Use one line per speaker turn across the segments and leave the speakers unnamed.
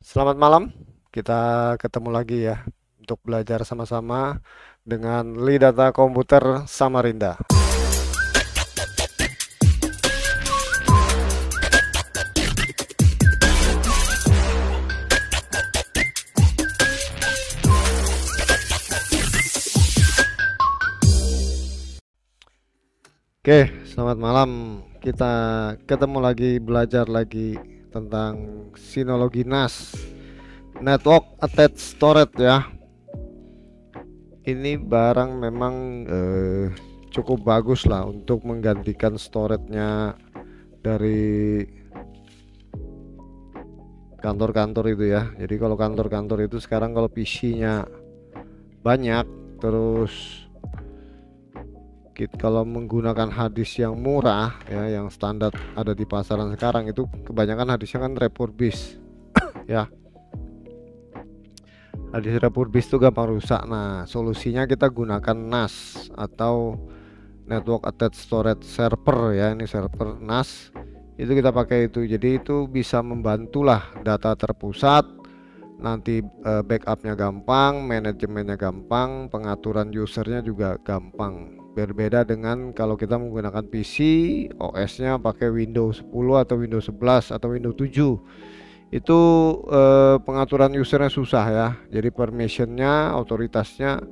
Selamat malam, kita ketemu lagi ya untuk belajar sama-sama dengan Lidata Komputer Samarinda. Oke, selamat malam. Kita ketemu lagi belajar lagi tentang sinologi NAS, Network Attached Storage ya. Ini barang memang cukup bagus lah untuk menggantikan storage-nya dari kantor-kantor itu ya. Jadi kalau kantor-kantor itu sekarang kalau PC-nya banyak, terus kalau menggunakan hadis yang murah ya, yang standar ada di pasaran sekarang itu kebanyakan hadisnya kan refurbished ya. Hadis refurbished itu gampang rusak. Nah, solusinya kita gunakan NAS atau Network Attached Storage Server ya. Ini server NAS itu kita pakai itu, jadi itu bisa membantulah data terpusat, nanti backupnya gampang, manajemennya gampang, pengaturan usernya juga gampang. Berbeda dengan kalau kita menggunakan PC, OS-nya pakai Windows 10 atau Windows 11 atau Windows 7. Itu pengaturan usernya susah ya. Jadi permissionnya, otoritasnya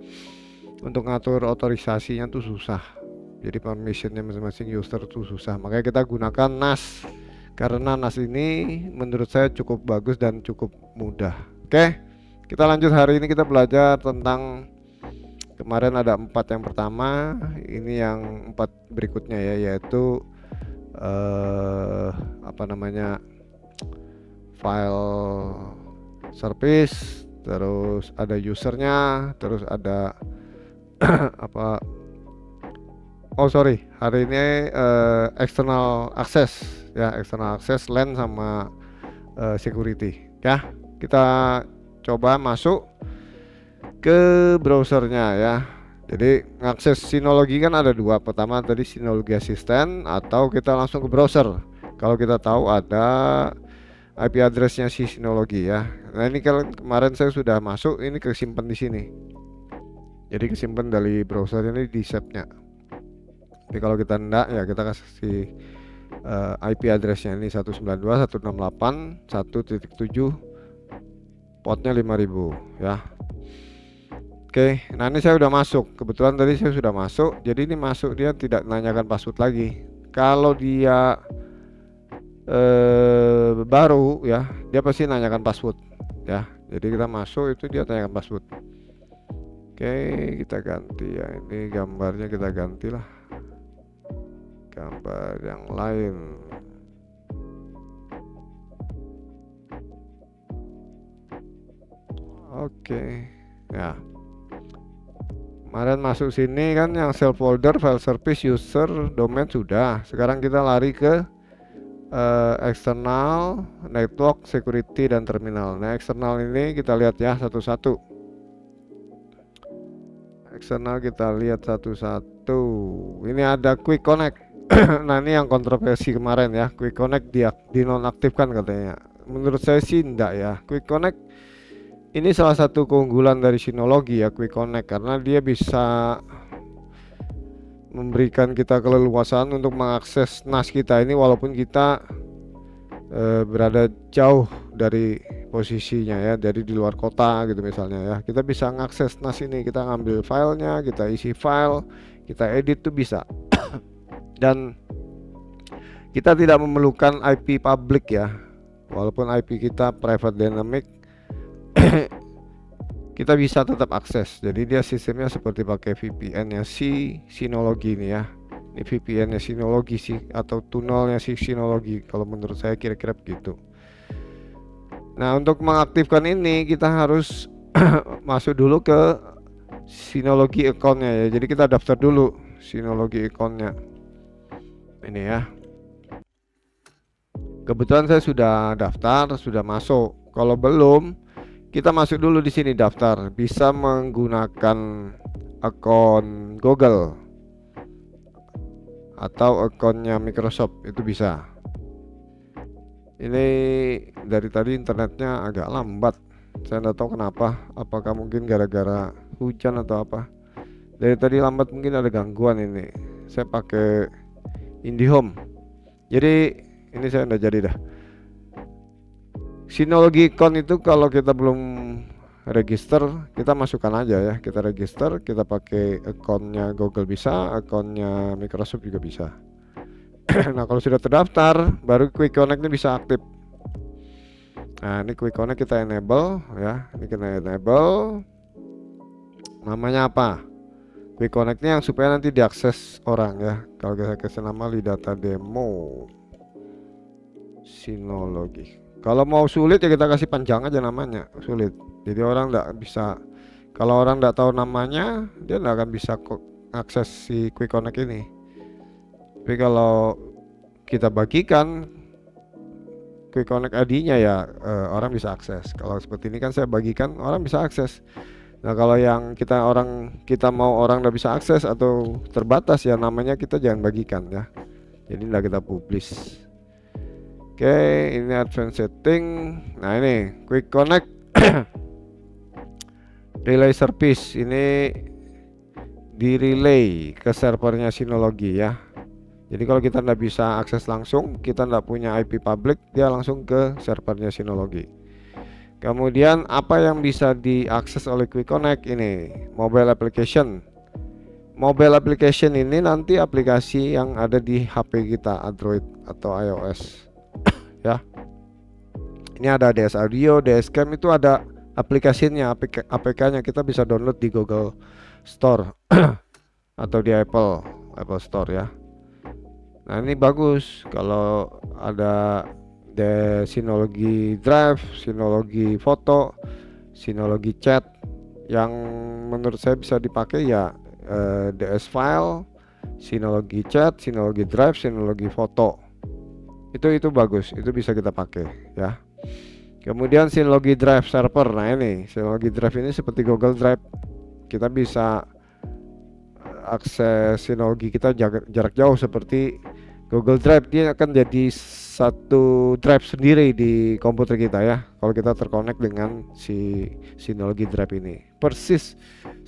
untuk ngatur otorisasinya tuh susah. Jadi permissionnya masing-masing user tuh susah. Makanya kita gunakan NAS, karena NAS ini menurut saya cukup bagus dan cukup mudah. Oke, kita lanjut. Hari ini kita belajar tentang, kemarin ada 4 yang pertama, ini yang 4 berikutnya ya, yaitu apa namanya, file service, terus ada usernya, terus ada apa, oh sorry, hari ini external access ya, external access, LAN sama security ya. Kita coba masuk ke browsernya ya. Jadi ngakses Synology kan ada dua. Pertama tadi Synology Assistant, atau kita langsung ke browser. Kalau kita tahu ada IP addressnya si Synology ya. Nah ini kalau kemarin saya sudah masuk, ini kesimpan di sini. Jadi kesimpan dari browser ini di save-nya. Jadi kalau kita enggak ya kita kasih IP addressnya ini 192.168.1.7, portnya 5000 ya. Oke, nah ini saya udah masuk. Kebetulan tadi saya sudah masuk. Jadi ini masuk, dia tidak menanyakan password lagi. Kalau dia baru ya, dia pasti nanyakan password ya. Jadi kita masuk itu dia tanyakan password. Oke, kita ganti ya. Ini gambarnya kita gantilah, gambar yang lain. Oke ya, kemarin masuk sini kan yang shell folder, file service, user, domain sudah. Sekarang kita lari ke eksternal, network, security, dan terminal. Nah eksternal ini kita lihat ya satu-satu. Eksternal kita lihat satu-satu. Ini ada quick connect. Nah ini yang kontroversi kemarin ya, quick connect dia dinonaktifkan katanya. Menurut saya sih enggak ya. Quick connect ini salah satu keunggulan dari Synology ya, quick connect, karena dia bisa memberikan kita keleluasaan untuk mengakses NAS kita ini walaupun kita berada jauh dari posisinya ya, jadi di luar kota gitu misalnya ya. Kita bisa mengakses NAS ini, kita ngambil filenya, kita isi file, kita edit tuh bisa. Dan kita tidak memerlukan IP public ya, walaupun IP kita private dynamic, kita bisa tetap akses. Jadi dia sistemnya seperti pakai VPN nya si Synology ini ya. Ini VPN nya Synology sih, atau tunnelnya si Synology kalau menurut saya, kira-kira begitu. Nah untuk mengaktifkan ini kita harus masuk dulu ke Synology accountnya ya. Jadi kita daftar dulu Synology accountnya ini ya. Kebetulan saya sudah daftar, sudah masuk. Kalau belum, kita masuk dulu di sini daftar. Bisa menggunakan akun Google atau akunnya Microsoft, itu bisa. Ini dari tadi internetnya agak lambat, saya nggak tahu kenapa, apakah mungkin gara-gara hujan atau apa. Dari tadi lambat, mungkin ada gangguan ini. Saya pakai IndiHome, jadi ini saya udah jadi dah. Synology account itu kalau kita belum register, kita masukkan aja ya, kita register, kita pakai akunnya Google bisa, akunnya Microsoft juga bisa. Nah kalau sudah terdaftar, baru Quick Connect ini bisa aktif. Nah ini Quick Connect kita enable ya, ini kita enable. Namanya apa? Quick Connect ini yang supaya nanti diakses orang ya. Kalau kita kasih nama Lidata Demo Synology. Kalau mau sulit ya kita kasih panjang aja namanya, sulit. Jadi orang nggak bisa, kalau orang nggak tahu namanya, dia nggak akan bisa akses si Quick Connect ini. Tapi kalau kita bagikan Quick Connect ID-nya ya orang bisa akses. Kalau seperti ini kan saya bagikan, orang bisa akses. Nah kalau yang kita mau orang nggak bisa akses atau terbatas ya, namanya kita jangan bagikan ya. Jadi nggak kita publish. Oke, ini advanced setting. Nah ini Quick Connect relay service, ini di relay ke servernya Synology ya. Jadi kalau kita nggak bisa akses langsung, kita nggak punya IP public, dia langsung ke servernya Synology. Kemudian apa yang bisa diakses oleh Quick Connect ini? Mobile application. Mobile application ini nanti aplikasi yang ada di HP kita, Android atau iOS. Ya, ini ada DS Audio, DS Cam, itu ada aplikasinya, APK-nya kita bisa download di Google Store atau di Apple Store ya. Nah ini bagus kalau ada Synology Drive, Synology Foto, Synology Chat. Yang menurut saya bisa dipakai ya DS File, Synology Chat, Synology Drive, Synology Foto. Itu bagus, itu bisa kita pakai ya. Kemudian Synology Drive Server. Nah ini Synology Drive ini seperti Google Drive, kita bisa akses Synology kita jarak jauh seperti Google Drive. Dia akan jadi satu drive sendiri di komputer kita ya, kalau kita terkonek dengan si Synology Drive ini. Persis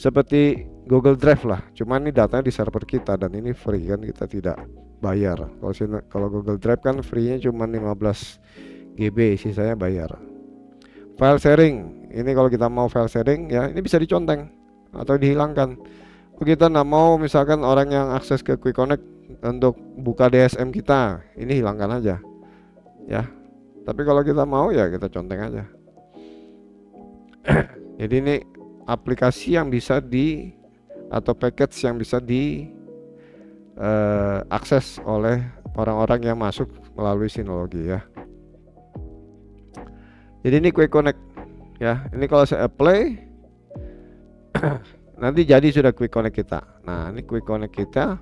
seperti Google Drive lah, cuman ini datanya di server kita dan ini free kan, kita tidak bayar. Kalau Google Drive kan free-nya cuma 15 GB, sisanya bayar. File sharing, ini kalau kita mau file sharing ya, ini bisa diconteng atau dihilangkan. Kita nggak mau misalkan orang yang akses ke Quick Connect untuk buka DSM kita, ini hilangkan aja ya. Tapi kalau kita mau ya kita conteng aja. Jadi ini aplikasi yang bisa atau package yang bisa akses oleh orang-orang yang masuk melalui Synology ya. Jadi ini Quick Connect ya. Ini kalau saya apply nanti jadi sudah Quick Connect kita. Nah ini Quick Connect kita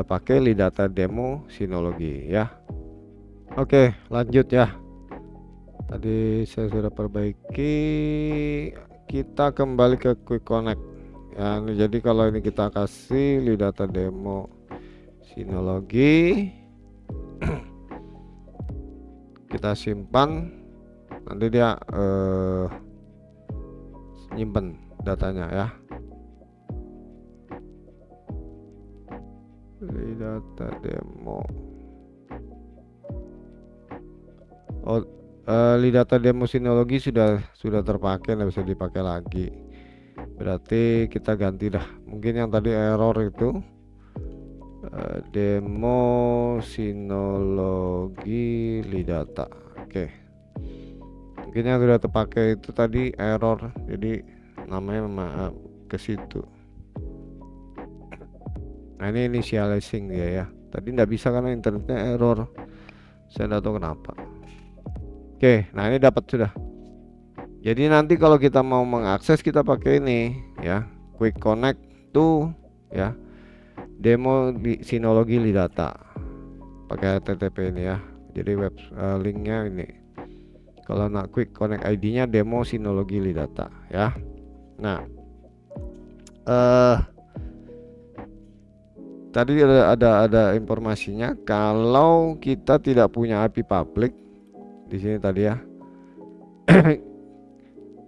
pakai Lidata Demo Synology ya. Oke lanjut ya. Tadi saya sudah perbaiki, kita kembali ke Quick Connect ya. Ini jadi kalau ini kita kasih Lidata Demo Synology, kita simpan, nanti dia nyimpen datanya ya. Lidata Demo. Lidata Demo Synology sudah terpakai, nggak bisa dipakai lagi. Berarti kita ganti dah. Mungkin yang tadi error itu Demo Synology Lidata. Oke. Mungkin yang sudah terpakai itu tadi error, jadi namanya ke situ. Nah ini initializing dia ya. Tadi nggak bisa karena internetnya error. Saya nggak tahu kenapa. Oke, nah ini dapat sudah. Jadi nanti kalau kita mau mengakses kita pakai ini ya, Quick Connect tuh ya, Demo Synology Lidata, pakai HTTP ini ya. Jadi web linknya ini. Kalau nak Quick Connect ID-nya Demo Synology Lidata ya. Nah, tadi ada informasinya kalau kita tidak punya IP public, di sini tadi ya.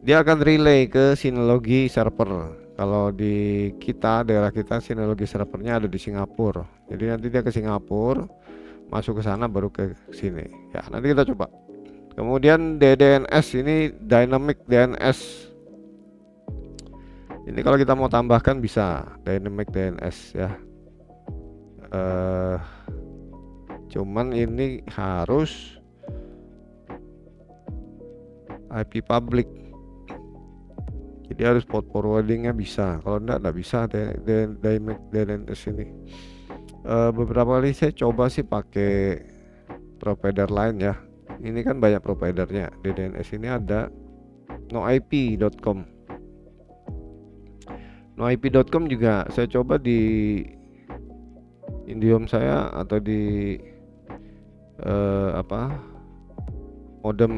Dia akan relay ke Synology server. Kalau di kita, daerah kita, Synology servernya ada di Singapura. Jadi nanti dia ke Singapura, masuk ke sana baru ke sini. Ya, nanti kita coba. Kemudian DDNS ini Dynamic DNS. Ini kalau kita mau tambahkan bisa Dynamic DNS ya. Cuman ini harus IP public. Jadi harus port forwardingnya bisa. Kalau enggak bisa Dynamic DNS ini. Beberapa kali saya coba sih pakai provider lain ya. Ini kan banyak providernya. DNS ini ada noip.com. noip.com juga saya coba di IndiHome saya atau di modem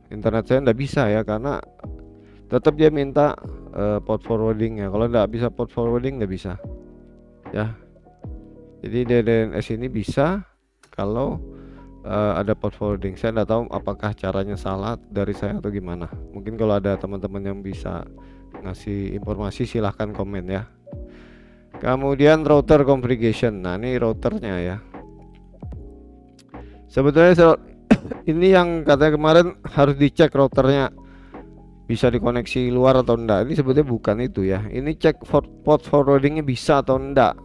internet saya nggak bisa ya, karena tetap dia minta port forwardingnya. Kalau nggak bisa port forwarding nggak bisa ya. Jadi DNS ini bisa kalau ada port forwarding. Saya nggak tahu apakah caranya salah dari saya atau gimana. Mungkin kalau ada teman-teman yang bisa ngasih informasi silahkan komen ya. Kemudian router configuration. Nah ini routernya ya. Sebetulnya ini yang katanya kemarin harus dicek routernya bisa dikoneksi luar atau enggak. Ini sebetulnya bukan itu ya. Ini cek port forwardingnya bisa atau enggak.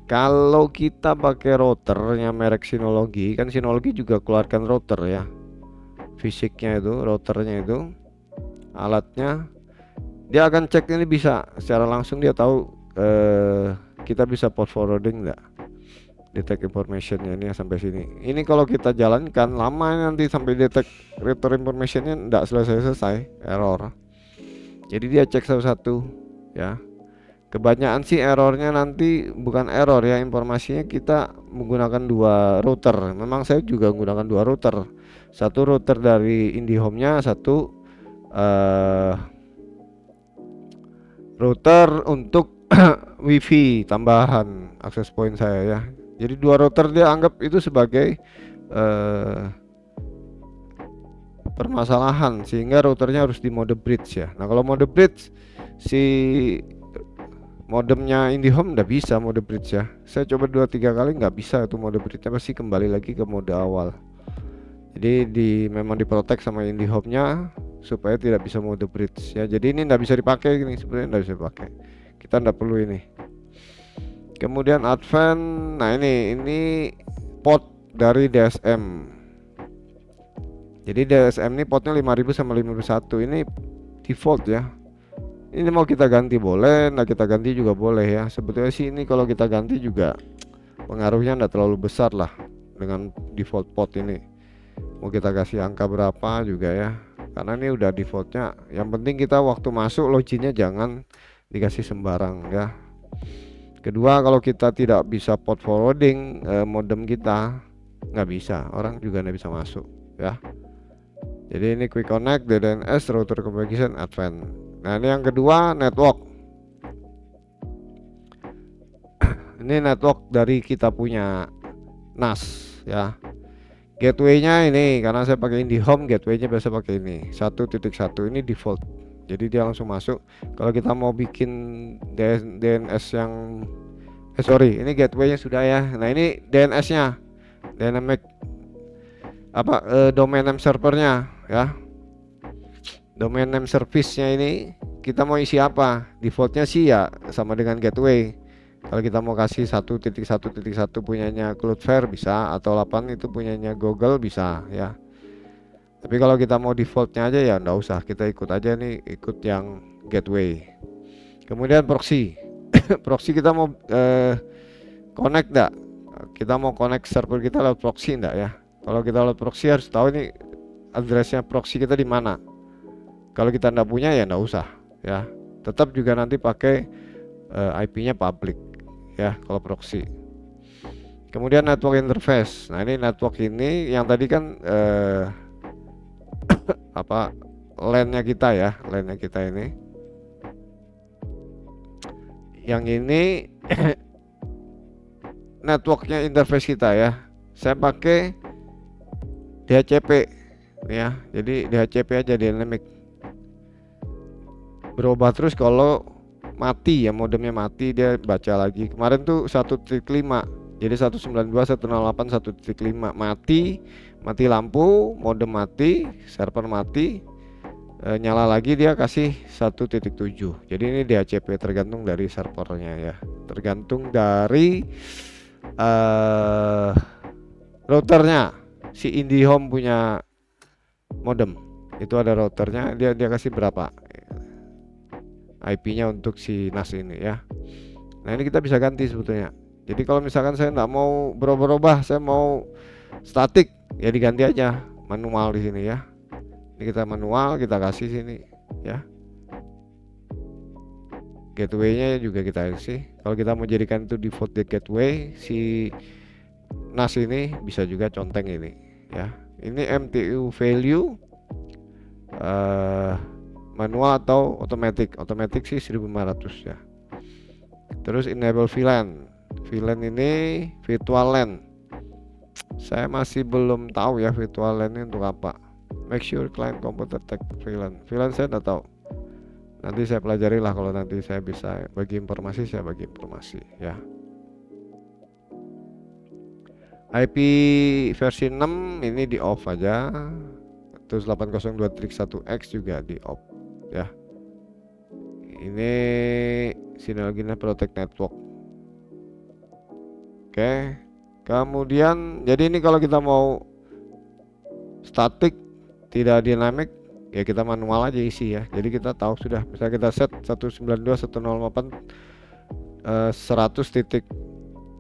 Kalau kita pakai routernya merek Synology, kan Synology juga keluarkan router ya, fisiknya itu, routernya itu, alatnya, dia akan cek ini bisa secara langsung, dia tahu kita bisa port forwarding enggak, detect informationnya ini sampai sini. Ini kalau kita jalankan lama nanti sampai detect return informationnya enggak selesai error. Jadi dia cek satu-satu ya. Kebanyakan sih errornya nanti bukan error ya, informasinya kita menggunakan dua router. Memang saya juga menggunakan dua router. Satu router dari IndiHome-nya, satu router untuk WiFi tambahan access point saya ya. Jadi dua router dia anggap itu sebagai permasalahan, sehingga routernya harus di mode bridge ya. Nah kalau mode bridge si modemnya IndiHome nggak bisa mode bridge ya. Saya coba 2-3 kali nggak bisa itu mode bridge-nya, pasti kembali lagi ke mode awal. Jadi memang diprotek sama IndiHome-nya supaya tidak bisa mode bridge ya. Jadi ini nggak bisa dipakai, ini sebenarnya nggak bisa dipakai. Kita nggak perlu ini. Kemudian Advent, nah ini port dari DSM. Jadi DSM ini portnya 5000 sama 51, ini default ya. Ini mau kita ganti boleh, nah kita ganti juga boleh ya. Sebetulnya sih ini kalau kita ganti juga pengaruhnya enggak terlalu besar lah dengan default port ini. Mau kita kasih angka berapa juga ya, karena ini udah defaultnya. Yang penting kita waktu masuk loginnya jangan dikasih sembarang ya. Kedua, kalau kita tidak bisa port forwarding modem kita nggak bisa, orang juga nggak bisa masuk ya. Jadi ini quick connect, DNS, router configuration, Advent. Nah ini yang kedua network. Ini network dari kita punya NAS ya. Gateway-nya ini karena saya pakai IndiHome, gateway-nya biasa pakai ini 1.1, ini default. Jadi dia langsung masuk. Kalau kita mau bikin DNS yang ini gateway-nya sudah ya. Nah ini DNS-nya, dynamic domain name servernya ya. Domain name service-nya ini kita mau isi apa? Defaultnya sih ya sama dengan gateway. Kalau kita mau kasih 1.1.1 punyanya Cloudflare bisa, atau 8 itu punyanya Google bisa ya. Tapi kalau kita mau defaultnya aja ya enggak usah, kita ikut aja nih, ikut yang gateway. Kemudian proxy. Proxy kita mau connect enggak? Kita mau connect server kita lewat proxy enggak ya? Kalau kita lewat proxy harus tahu ini addressnya proxy kita di mana. Kalau kita enggak punya ya enggak usah ya. Tetap juga nanti pakai IP-nya public ya kalau proxy. Kemudian network interface. Nah ini network ini yang tadi kan LAN-nya kita ya, LAN-nya kita ini. Yang ini networknya interface kita ya. Saya pakai DHCP. ya. Jadi DHCP aja, dynamic. Berubah terus kalau mati ya, modemnya mati dia baca lagi. Kemarin tuh 1.5, jadi 192.168 1.5 mati lampu, modem mati, server mati, nyala lagi dia kasih 1.7. Jadi ini DHCP tergantung dari servernya ya, tergantung dari routernya. Si IndiHome punya modem itu ada routernya, dia kasih berapa IP-nya untuk si NAS ini ya. Nah ini kita bisa ganti sebetulnya. Jadi kalau misalkan saya nggak mau berubah-ubah, saya mau statik, ya diganti aja manual di sini ya. Ini kita manual, kita kasih sini ya. Gateway-nya juga kita isi. Kalau kita mau jadikan itu default gateway, si NAS ini bisa juga conteng ini ya. Ini MTU value manual atau otomatis sih 1500 ya. Terus enable VLAN ini virtual LAN, saya masih belum tahu ya virtual LAN ini untuk apa. Make sure client computer take VLAN saya nggak tahu, nanti saya pelajari lah. Kalau nanti saya bisa bagi informasi, saya bagi informasi ya. IP versi 6 ini di off aja, terus 802.1x juga di off ya. Ini sinyalnya protect network. Oke, kemudian jadi ini kalau kita mau static tidak dynamic ya, kita manual aja isi ya. Jadi kita tahu sudah, misalnya kita set 192.168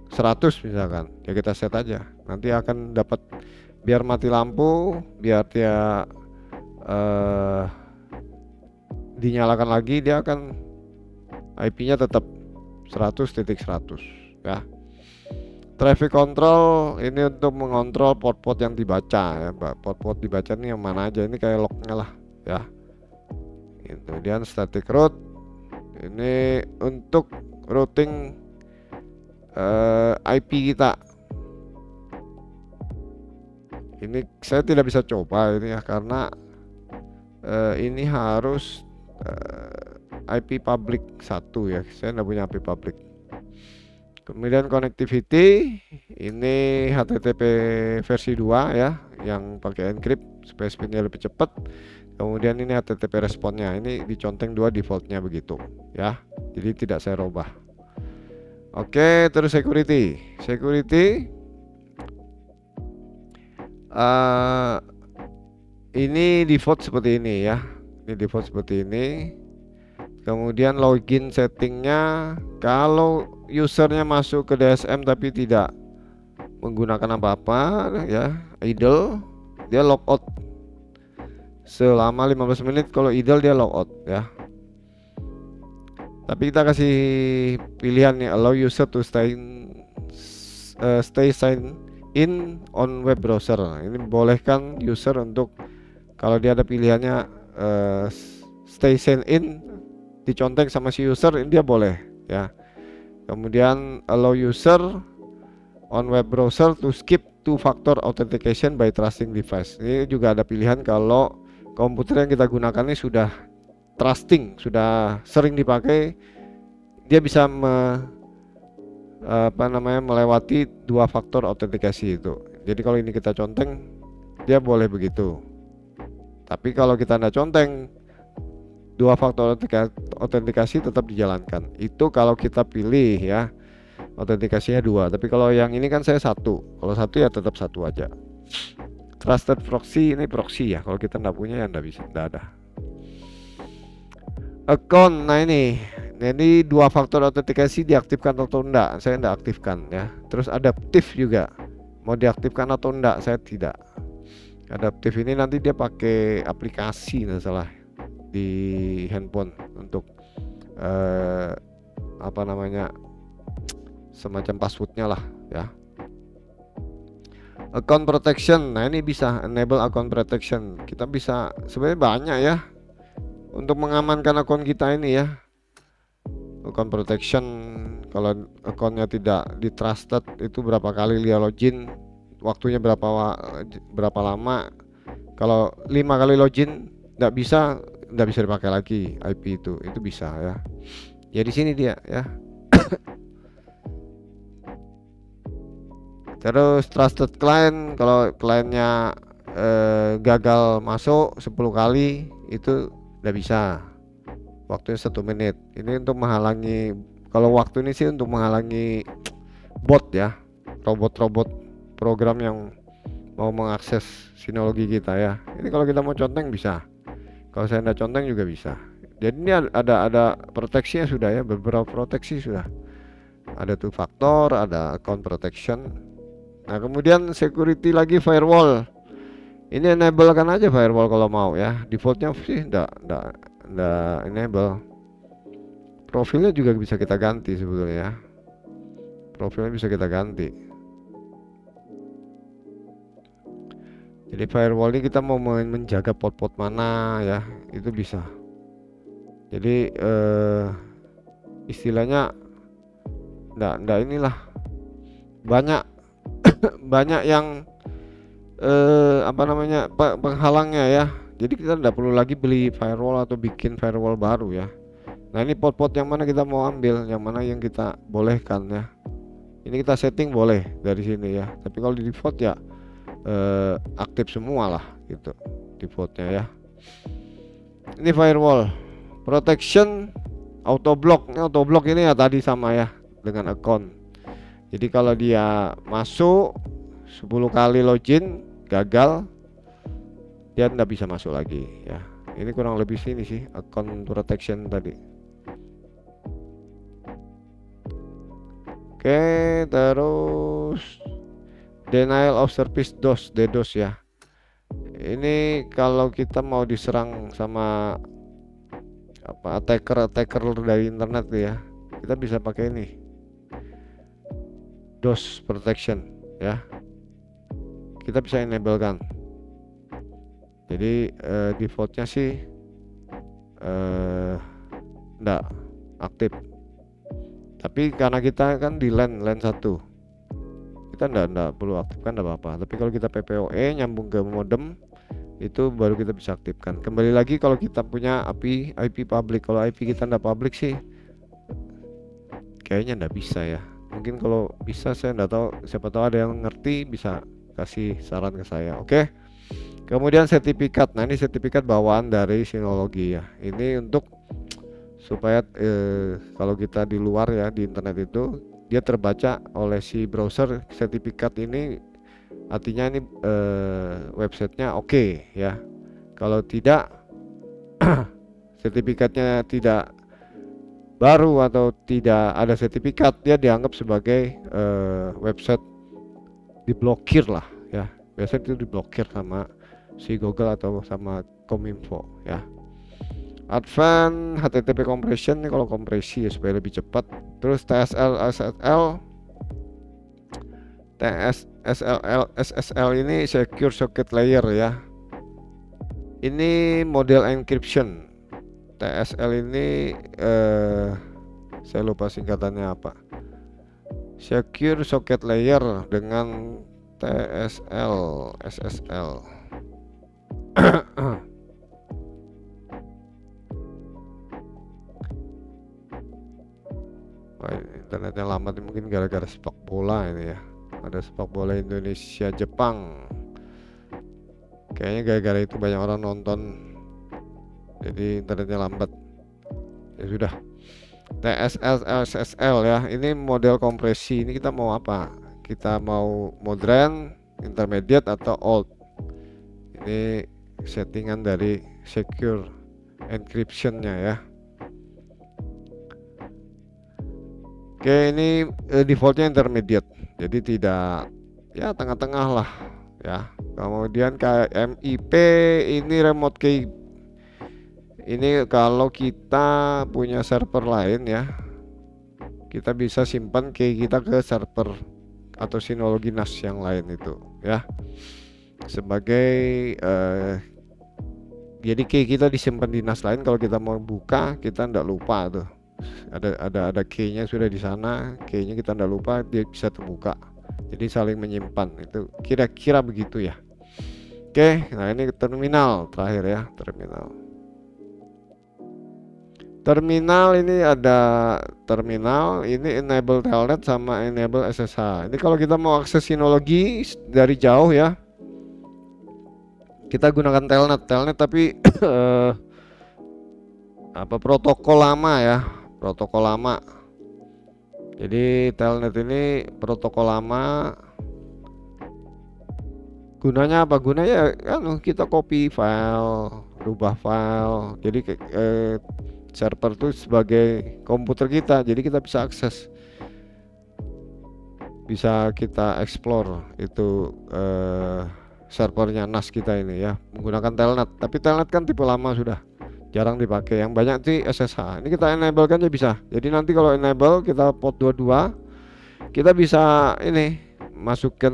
100 misalkan ya, kita set aja, nanti akan dapat, biar mati lampu, biar dia dinyalakan lagi, dia akan IP-nya tetap 100.100 ya. Traffic control ini untuk mengontrol port-port yang dibaca ya. Port-port dibaca ini yang mana aja, ini kayak lognya lah ya. Kemudian static route ini untuk routing IP kita. Ini saya tidak bisa coba ini ya, karena ini harus IP public 1 ya, saya tidak punya IP public. Kemudian connectivity ini HTTP versi 2 ya, yang pakai encrypt supaya speednya lebih cepat. Kemudian ini HTTP responnya, ini diconteng 2 defaultnya begitu ya, jadi tidak saya robah. Oke, terus security ini default seperti ini ya, ini default seperti ini. Kemudian login settingnya, kalau usernya masuk ke DSM tapi tidak menggunakan apa-apa ya, idle, dia logout selama 15 menit. Kalau idle dia logout ya. Tapi kita kasih pilihan nih, allow user to stay sign in on web browser. Ini bolehkan user untuk, kalau dia ada pilihannya stay sign in dicontek sama si user, ini dia boleh ya. Kemudian allow user on web browser to skip two-factor authentication by trusting device. Ini juga ada pilihan kalau komputer yang kita gunakan ini sudah trusting, sudah sering dipakai, dia bisa melewati 2 faktor autentikasi itu. Jadi kalau ini kita conteng, dia boleh begitu. Tapi kalau kita tidak conteng, 2 faktor autentikasi tetap dijalankan. Itu kalau kita pilih ya, autentikasinya 2. Tapi kalau yang ini kan saya 1. Kalau 1 ya tetap 1 aja. Trusted proxy, ini proxy ya. Kalau kita tidak punya ya tidak bisa, tidak ada. Account, nah ini 2 faktor autentikasi diaktifkan atau enggak, saya tidak aktifkan ya. Terus adaptif juga, mau diaktifkan atau enggak, saya tidak. Adaptif ini nanti dia pakai aplikasi nggak salah di handphone untuk semacam passwordnya lah ya. Account protection, nah ini bisa enable account protection. Kita bisa, sebenarnya banyak ya untuk mengamankan akun kita ini ya. Account protection, kalau akunnya tidak di trusted, itu berapa kali dia login, waktunya berapa lama, Kalau 5 kali login nggak bisa dipakai lagi IP itu bisa ya. Ya di sini dia ya. Terus trusted client, kalau kliennya gagal masuk 10 kali itu udah bisa. Waktunya 1 menit. Ini untuk menghalangi, kalau waktu ini sih untuk menghalangi bot ya, robot-robot program yang mau mengakses sinologi kita ya. Ini kalau kita mau conteng bisa. Kalau saya tidak conteng juga bisa. Jadi ini ada proteksinya sudah ya, beberapa proteksi sudah. Ada two factor, ada account protection. Nah, kemudian security lagi firewall. Ini enable kan aja firewall kalau mau ya. Defaultnya sih enggak enable. Profilnya juga bisa kita ganti sebetulnya ya. Profilnya bisa kita ganti. Jadi firewall ini kita mau menjaga port-port mana ya, itu bisa. Jadi istilahnya enggak inilah. Banyak banyak yang apa namanya, penghalangnya ya. Jadi kita tidak perlu lagi beli firewall atau bikin firewall baru ya. Nah, ini port-port yang mana kita mau ambil, yang mana yang kita bolehkan ya. Ini kita setting boleh dari sini ya. Tapi kalau di default ya aktif semua lah gitu defaultnya ya. Ini firewall protection, auto block. Ini auto block ini ya tadi sama ya dengan account. Jadi kalau dia masuk 10 kali login gagal, dia tidak bisa masuk lagi ya. Ini kurang lebih sini sih account protection tadi. Oke, terus denial of service DDoS ya. Ini kalau kita mau diserang sama apa attacker dari internet ya, kita bisa pakai ini DOS protection ya. Kita bisa enable kan. Jadi defaultnya sih enggak aktif. Tapi karena kita kan di LAN 1, kita enggak perlu aktifkan, enggak apa-apa. Tapi kalau kita PPOE nyambung ke modem, itu baru kita bisa aktifkan. Kembali lagi kalau kita punya IP public. Kalau IP kita enggak public sih kayaknya enggak bisa ya. Mungkin kalau bisa saya enggak tahu, siapa tahu ada yang ngerti bisa kasih saran ke saya. Oke. Kemudian sertifikat. Nah, ini sertifikat bawaan dari sinologi ya. Ini untuk supaya kalau kita di luar ya, di internet itu dia terbaca oleh si browser. Sertifikat ini artinya ini websitenya oke ya. Kalau tidak sertifikatnya tidak baru atau tidak ada sertifikat, dia dianggap sebagai website diblokir lah ya. Biasanya itu diblokir sama si Google atau sama Kominfo ya. Advanced HTTP compression ini kalau kompresi ya supaya lebih cepat. Terus SSL ini secure socket layer ya. Ini model encryption. TSL ini saya lupa singkatannya apa. Secure socket layer dengan SSL. Wah, internetnya lambat mungkin gara-gara sepak bola ini ya. Ada sepak bola Indonesia Jepang. Kayaknya gara-gara itu banyak orang nonton. Jadi internetnya lambat. Ya sudah. SSL ya. Ini model kompresi. Ini kita mau apa? Kita mau modern, intermediate atau old. Ini settingan dari secure encryption-nya ya. Oke, ini defaultnya intermediate. Jadi tidak ya tengah-tengah lah ya. Kemudian kayak MIP ini remote key. Ini kalau kita punya server lain ya, kita bisa simpan key kita ke server atau sinologi NAS yang lain itu ya. Sebagai jadi key kita disimpan di NAS lain, kalau kita mau buka kita ndak lupa tuh. Ada key-nya sudah di sana, key-nya kita ndak lupa, dia bisa terbuka. Jadi saling menyimpan, itu kira-kira begitu ya. Oke, nah ini terminal terakhir ya, terminal ini ada terminal ini enable telnet sama enable SSH. Ini kalau kita mau akses sinologi dari jauh ya, kita gunakan telnet tapi apa protokol lama ya, protokol lama. Jadi telnet ini protokol lama. Gunanya apa? Gunanya kan kita copy file, rubah file. Jadi server itu sebagai komputer kita, jadi kita bisa akses, bisa kita explore itu servernya NAS kita ini ya, menggunakan telnet. Tapi telnet kan tipe lama sudah jarang dipakai, yang banyak sih SSH. Ini kita enable kan ya bisa. Jadi nanti kalau enable kita port 22, kita bisa ini masukkan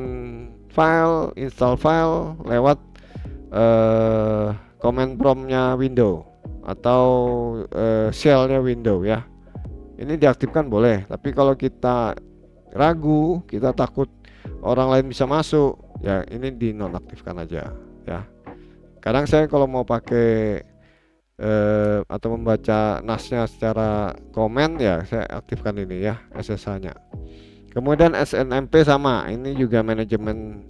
file, install file lewat command promptnya Windows atau shellnya Windows ya. Ini diaktifkan boleh, tapi kalau kita ragu, kita takut orang lain bisa masuk ya, ini dinonaktifkan aja ya. Kadang saya kalau mau pakai atau membaca NAS-nya secara komen ya, saya aktifkan ini ya SSH-nya. Kemudian SNMP sama, ini juga manajemen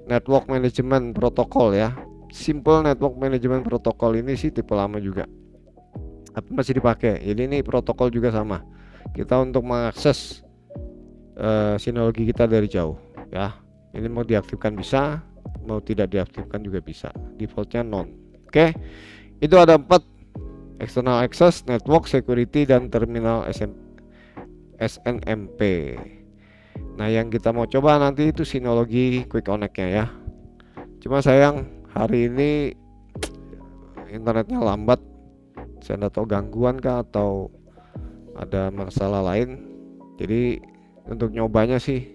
network management protokol ya. Simple network management protokol ini sih tipe lama juga, tapi masih dipakai. Jadi ini protokol juga sama. Kita untuk mengakses sinologi kita dari jauh ya. Ini mau diaktifkan bisa, mau tidak diaktifkan juga bisa. Defaultnya non. Oke, itu ada 4: external access, network, security, dan terminal SNMP. Nah, yang kita mau coba nanti itu sinologi quick connect-nya ya. Cuma sayang hari ini internetnya lambat. Saya nggak tahu gangguan kah atau ada masalah lain. Jadi untuk nyobanya sih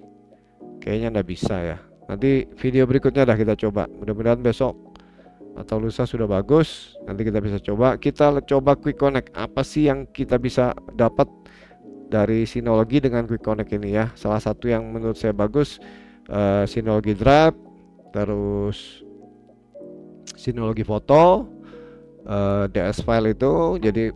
kayaknya nggak bisa ya. Nanti video berikutnya dah kita coba. Mudah-mudahan besok atau lusa sudah bagus. Nanti kita bisa coba. Kita coba quick connect. Apa sih yang kita bisa dapat dari sinologi dengan quick connect ini ya. Salah satu yang menurut saya bagus sinologi drive, terus sinologi foto, DS file itu jadi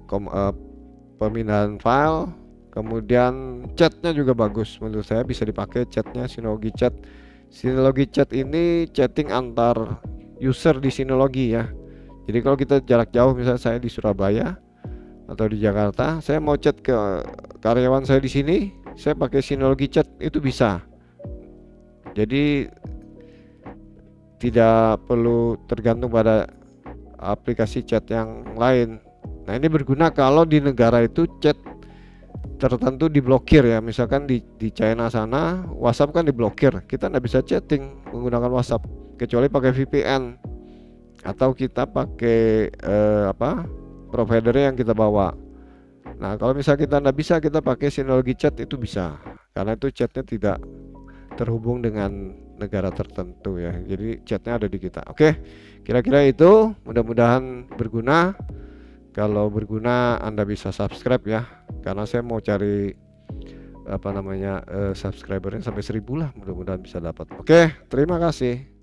pemindahan file. Kemudian chatnya juga bagus menurut saya, bisa dipakai chatnya sinologi chat. Sinologi chat ini chatting antar user di sinologi ya. Jadi kalau kita jarak jauh, misalnya saya di Surabaya atau di Jakarta, saya mau chat ke karyawan saya di sini, saya pakai sinologi chat itu bisa. Jadi tidak perlu tergantung pada aplikasi chat yang lain. Nah, ini berguna kalau di negara itu chat tertentu diblokir ya. Misalkan di China sana WhatsApp kan diblokir, kita nggak bisa chatting menggunakan WhatsApp kecuali pakai VPN atau kita pakai provider yang kita bawa. Nah, kalau misalnya kita nggak bisa, kita pakai sinologi chat itu bisa, karena itu chatnya tidak terhubung dengan negara tertentu ya. Jadi chatnya ada di kita. Oke, kira-kira itu, mudah-mudahan berguna. Kalau berguna Anda bisa subscribe ya, karena saya mau cari subscribernya sampai 1000 lah, mudah-mudahan bisa dapat. Oke, terima kasih.